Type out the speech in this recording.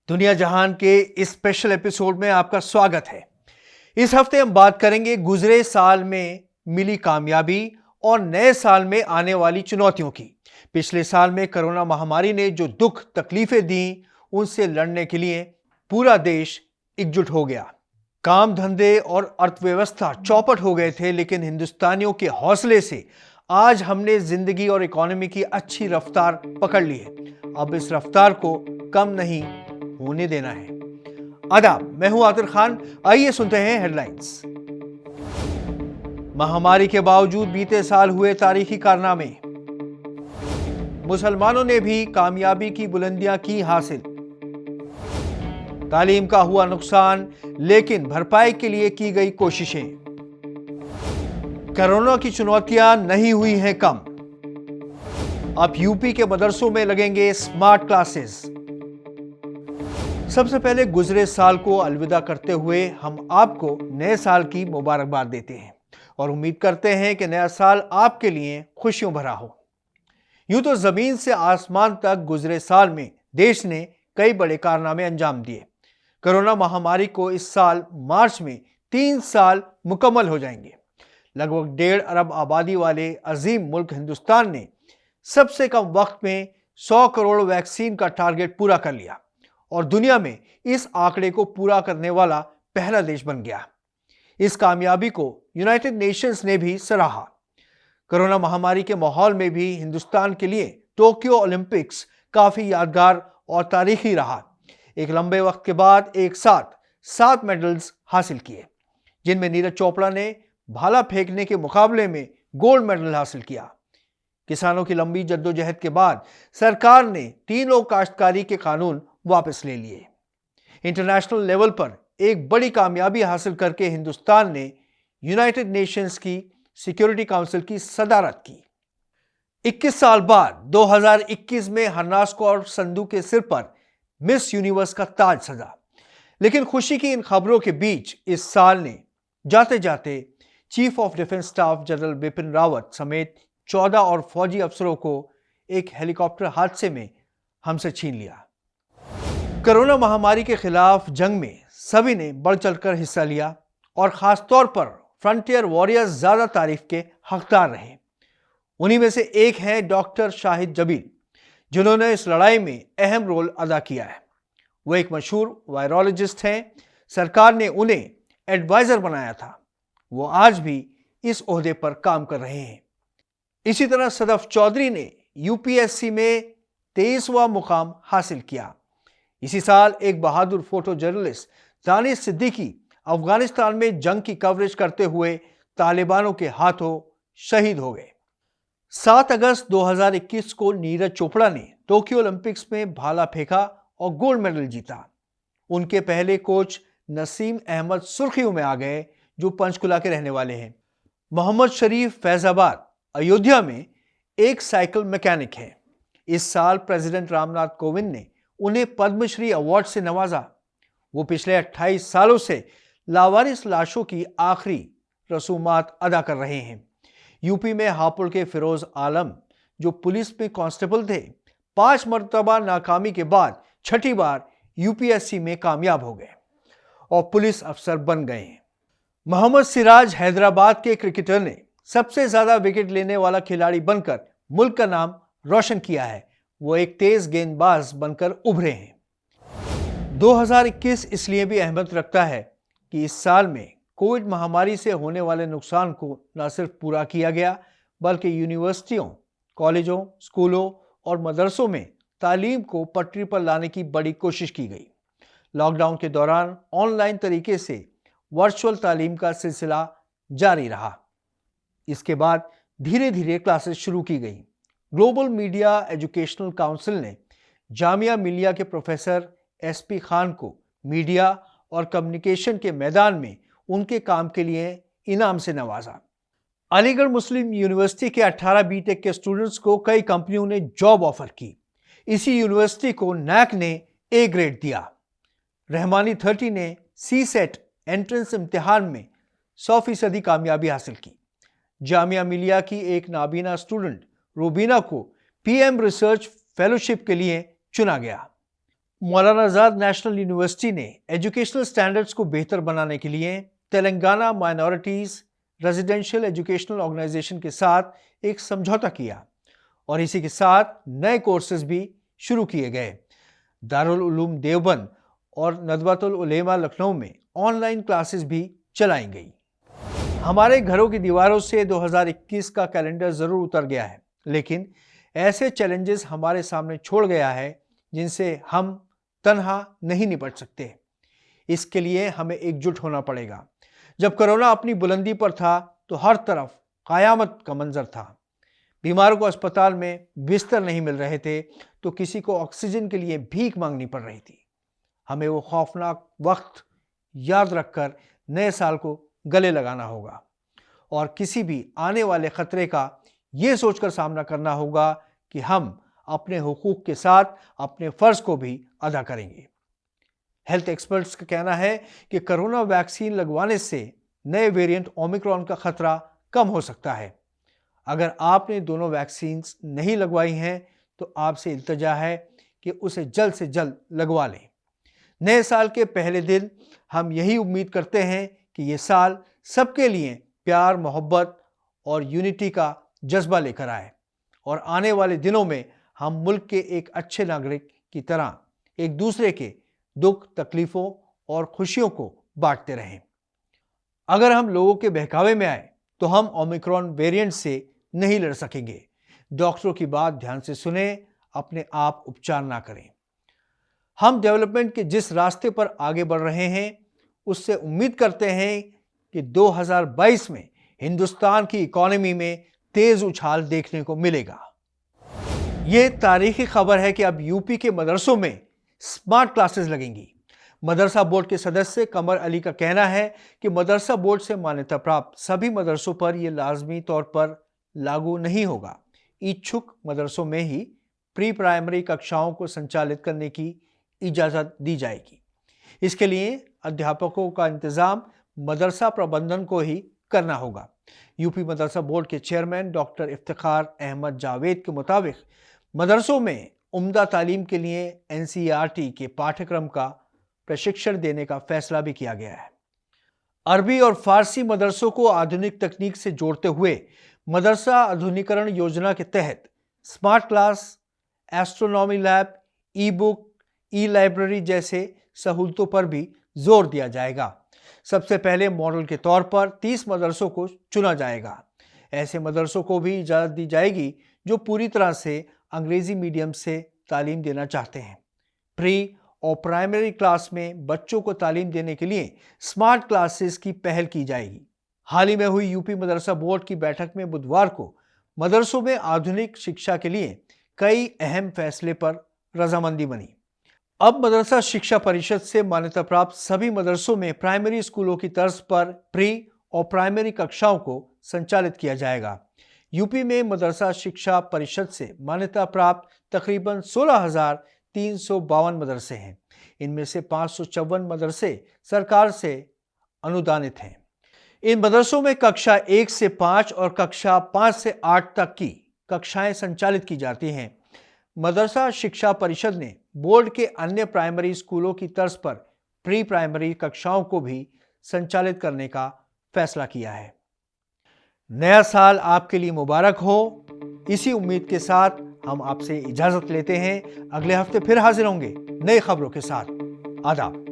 दुनिया जहान के इस स्पेशल एपिसोड में आपका स्वागत है। इस हफ्ते हम बात करेंगे गुजरे साल में मिली कामयाबी और नए साल में आने वाली चुनौतियों की। पिछले साल में कोरोना महामारी ने जो दुख तकलीफें दी, उनसे लड़ने के लिए पूरा देश एकजुट हो गया। काम धंधे और अर्थव्यवस्था चौपट हो गए थे, लेकिन हिंदुस्तानियों के हौसले से आज हमने जिंदगी और इकोनॉमी की अच्छी रफ्तार पकड़ ली है। अब इस रफ्तार को कम नहीं होने देना है। आदाब, मैं हूं आतिर खान। आइए सुनते हैं हेडलाइंस। महामारी के बावजूद बीते साल हुए तारीखी कारनामे। मुसलमानों ने भी कामयाबी की बुलंदियां की हासिल। तालीम का हुआ नुकसान, लेकिन भरपाई के लिए की गई कोशिशें। कोरोना की चुनौतियां नहीं हुई हैं कम। अब यूपी के मदरसों में लगेंगे स्मार्ट क्लासेस। सबसे पहले गुजरे साल को अलविदा करते हुए हम आपको नए साल की मुबारकबाद देते हैं और उम्मीद करते हैं कि नया साल आपके लिए खुशियों भरा हो। यूं तो जमीन से आसमान तक गुजरे साल में देश ने कई बड़े कारनामे अंजाम दिए। कोरोना महामारी को इस साल मार्च में 3 साल मुकम्मल हो जाएंगे। लगभग 1.5 अरब आबादी वाले अजीम मुल्क हिंदुस्तान ने सबसे कम वक्त में 100 करोड़ वैक्सीन का टारगेट पूरा कर लिया और दुनिया में इस आंकड़े को पूरा करने वाला पहला देश बन गया। इस कामयाबी को यूनाइटेड नेशंस ने भी सराहा। कोरोना महामारी के माहौल में भी हिंदुस्तान के लिए टोक्यो ओलंपिक्स काफी यादगार और तारीखी रहा। एक लंबे वक्त के बाद एक साथ 7 मेडल्स हासिल किए, जिनमें नीरज चोपड़ा ने भाला फेंकने के मुकाबले में गोल्ड मेडल हासिल किया। किसानों की लंबी जद्दोजहद के बाद सरकार ने तीनों काश्तकारी के कानून वापस ले लिए। इंटरनेशनल लेवल पर एक बड़ी कामयाबी हासिल करके हिंदुस्तान ने यूनाइटेड नेशंस की सिक्योरिटी काउंसिल की सदारत की। 21 साल बाद 2021 में हरनास कौर संधू के सिर पर मिस यूनिवर्स का ताज सजा। लेकिन खुशी की इन खबरों के बीच इस साल ने जाते जाते chief of defence staff general Bipin Rawat समेत 14 और फौजी अफसरों को एक हेलीकॉप्टर हादसे में हमसे छीन लिया। कोरोना महामारी के खिलाफ जंग में सभी ने बढ़ चढ़कर हिस्सा लिया और खास तौर पर फ्रंटियर वॉरियर्स ज्यादा तारीफ के हकदार रहे। उन्हीं में से एक हैं डॉक्टर शाहिद जबील, जिन्होंने इस लड़ाई में अहम रोल अदा किया है। वो एक मशहूर वायरोलॉजिस्ट हैं। सरकार ने उन्हें एडवाइजर बनाया था। वो आज भी इस ओहदे पर काम कर रहे हैं। इसी तरह सदफ चौधरी ने यूपीएससी में 23वां मुकाम हासिल किया। इसी साल एक बहादुर फोटो जर्नलिस्ट दानिश सिद्दीकी अफगानिस्तान में जंग की कवरेज करते हुए तालिबानों के हाथों शहीद हो गए। 7 अगस्त 2021 को नीरज चोपड़ा ने टोक्यो ओलंपिक्स में भाला फेंका और गोल्ड मेडल जीता। उनके पहले कोच नसीम अहमद सुर्खियों में आ गए, जो पंचकुला के रहने वाले हैं। मोहम्मद शरीफ फैजाबाद अयोध्या में एक साइकिल मैकेनिक है। इस साल प्रेसिडेंट रामनाथ कोविंद ने उन्हें पद्मश्री अवार्ड से नवाजा। वो पिछले 28 सालों से लावारिस लाशों की आखिरी रसूमात अदा कर रहे हैं। यूपी में हापुड़ के फिरोज आलम, जो पुलिस में कांस्टेबल थे, 5 मर्तबा नाकामी के बाद 6ठी बार यूपीएससी में कामयाब हो गए और पुलिस अफसर बन गए हैं। मोहम्मद सिराज हैदराबाद के क्रिकेटर ने सबसे ज्यादा विकेट लेने वाला खिलाड़ी बनकर मुल्क का नाम रोशन किया है। वो एक तेज गेंदबाज बनकर उभरे हैं। 2021 इसलिए भी अहमियत रखता है कि इस साल में कोविड महामारी से होने वाले नुकसान को न सिर्फ पूरा किया गया, बल्कि यूनिवर्सिटियों, कॉलेजों, स्कूलों और मदरसों में तालीम को पटरी पर लाने की बड़ी कोशिश की गई। लॉकडाउन के दौरान ऑनलाइन तरीके से वर्चुअल तालीम का सिलसिला जारी रहा। इसके बाद धीरे धीरे क्लासेस शुरू की गई। ग्लोबल मीडिया एजुकेशनल काउंसिल ने जामिया मिलिया के प्रोफेसर एसपी खान को मीडिया और कम्युनिकेशन के मैदान में उनके काम के लिए इनाम से नवाजा। अलीगढ़ मुस्लिम यूनिवर्सिटी के 18 बीटेक के स्टूडेंट्स को कई कंपनियों ने जॉब ऑफर की। इसी यूनिवर्सिटी को नैक ने ए ग्रेड दिया। रहमानी 30 ने सीसेट एंट्रेंस इम्तिहान में 100% कामयाबी हासिल की। जामिया मिलिया की एक नाबीना स्टूडेंट रूबीना को पीएम रिसर्च फेलोशिप के लिए चुना गया। मौलाना आजाद नेशनल यूनिवर्सिटी ने एजुकेशनल स्टैंडर्ड्स को बेहतर बनाने के लिए Telangana minorities residential educational organisation के साथ एक समझौता किया और इसी के साथ नए कोर्सेज भी शुरू किए गए। दारुल उलूम देवबंद और नदवतुल उलेमा लखनऊ में ऑनलाइन क्लासेस भी चलाई गई। हमारे घरों की दीवारों से 2021 का कैलेंडर जरूर उतर गया है, लेकिन ऐसे चैलेंजेस हमारे सामने छोड़ गया है जिनसे हम तन्हा नहीं निपट सकते। इसके लिए हमें एकजुट होना पड़ेगा। जब कोरोना अपनी बुलंदी पर था तो हर तरफ कयामत का मंजर था। बीमारों को अस्पताल में बिस्तर नहीं मिल रहे थे तो किसी को ऑक्सीजन के लिए भीख मांगनी पड़ रही थी। हमें वो खौफनाक वक्त याद रखकर नए साल को गले लगाना होगा और किसी भी आने वाले खतरे का ये सोचकर सामना करना होगा कि हम अपने हुकूक के साथ अपने फर्ज को भी अदा करेंगे। हेल्थ एक्सपर्ट्स का कहना है कि कोरोना वैक्सीन लगवाने से नए वेरिएंट ओमिक्रॉन का खतरा कम हो सकता है। अगर आपने दोनों वैक्सीन नहीं लगवाई हैं तो आपसे इल्तिजा है कि उसे जल्द से जल्द लगवा लें। नए साल के पहले दिन हम यही उम्मीद करते हैं कि ये साल सबके लिए प्यार, मोहब्बत और यूनिटी का जज्बा लेकर आए और आने वाले दिनों में हम मुल्क के एक अच्छे नागरिक की तरह एक दूसरे के दुख, तकलीफों और खुशियों को बांटते रहें। अगर हम लोगों के बहकावे में आए तो हम ओमिक्रॉन वेरिएंट से नहीं लड़ सकेंगे। डॉक्टरों की बात ध्यान से सुने, अपने आप उपचार ना करें। हम डेवलपमेंट के जिस रास्ते पर आगे बढ़ रहे हैं उससे उम्मीद करते हैं कि 2022 में हिंदुस्तान की इकोनॉमी में तेज उछाल देखने को मिलेगा। ये तारीखी खबर है कि अब यूपी के मदरसों में स्मार्ट क्लासेस लगेंगी। मदरसा बोर्ड के सदस्य कमर अली का कहना है कि मदरसा बोर्ड से मान्यता प्राप्त सभी मदरसों पर यह लाजमी तौर पर लागू नहीं होगा। इच्छुक मदरसों में ही प्री प्राइमरी कक्षाओं को संचालित करने की इजाज़त दी जाएगी। इसके लिए अध्यापकों का इंतज़ाम मदरसा प्रबंधन को ही करना होगा। यूपी मदरसा बोर्ड के चेयरमैन डॉक्टर इफ्तिखार अहमद जावेद के मुताबिक मदरसों में उम्दा तालीम के लिए एनसीईआरटी के पाठ्यक्रम का प्रशिक्षण देने का फैसला भी किया गया है। अरबी और फारसी मदरसों को आधुनिक तकनीक से जोड़ते हुए मदरसा आधुनिकरण योजना के तहत स्मार्ट क्लास, एस्ट्रोनॉमी लैब, ई बुक, ई लाइब्रेरी जैसे सहूलतों पर भी जोर दिया जाएगा। सबसे पहले मॉडल के तौर पर 30 मदरसों को चुना जाएगा। ऐसे मदरसों को भी इजाज़त दी जाएगी जो पूरी तरह से अंग्रेजी मीडियम से तालीम देना चाहते हैं। प्री और प्राइमरी क्लास में बच्चों को तालीम देने के लिए स्मार्ट क्लासेस की पहल की जाएगी। हाल ही में हुई यूपी मदरसा बोर्ड की बैठक में बुधवार को मदरसों में आधुनिक शिक्षा के लिए कई अहम फैसले पर रजामंदी बनी। अब मदरसा शिक्षा परिषद से मान्यता प्राप्त सभी मदरसों में प्राइमरी स्कूलों की तर्ज पर प्री और प्राइमरी कक्षाओं को संचालित किया जाएगा। यूपी में मदरसा शिक्षा परिषद से मान्यता प्राप्त तकरीबन 16,352 मदरसे हैं। इनमें से 554 मदरसे सरकार से अनुदानित हैं। इन मदरसों में कक्षा 1 से 5 और कक्षा 5 से 8 तक की कक्षाएं संचालित की जाती हैं। मदरसा शिक्षा परिषद ने बोर्ड के अन्य प्राइमरी स्कूलों की तर्ज पर प्री प्राइमरी कक्षाओं को भी संचालित करने का फैसला किया है। नया साल आपके लिए मुबारक हो। इसी उम्मीद के साथ हम आपसे इजाजत लेते हैं। अगले हफ्ते फिर हाजिर होंगे नई खबरों के साथ। आदाब।